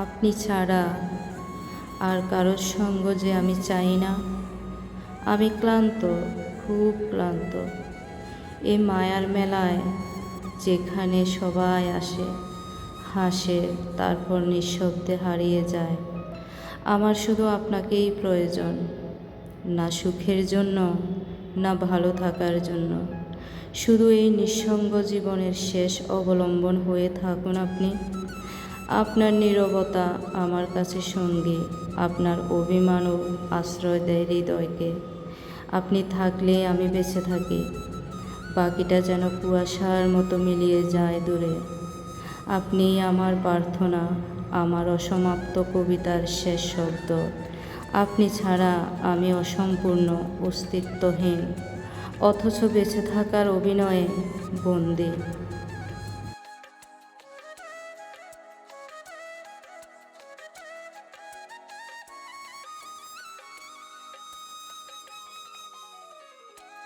আপনি ছাড়া আর কারোর সঙ্গ যে আমি চাই না। আমি ক্লান্ত, খুব ক্লান্ত। এই মায়ার মেলায় যেখানে সবাই আসে, হাসে, তারপর নিঃশব্দে হারিয়ে যায়। আমার শুধু আপনাকেই প্রয়োজন, না সুখের জন্য, না ভালো থাকার জন্য। শুধু এই নিঃসঙ্গ জীবনের শেষ অবলম্বন হয়ে থাকুন আপনি। আপনার নীরবতা আমার কাছে সঙ্গী, আপনার অভিমানও আশ্রয় দেয় হৃদয়কে। আপনি থাকলে আমি বেঁচে থাকি, বাকিটা যেন কুয়াশার মতো মিলিয়ে যায় দূরে। আপনি আমার প্রার্থনা, আমার অসমাপ্ত কবিতার শেষ শব্দ। আপনি ছাড়া আমি অসম্পূর্ণ, অস্তিত্বহীন, অথচ বেঁচে থাকার অভিনয়ে বন্দী।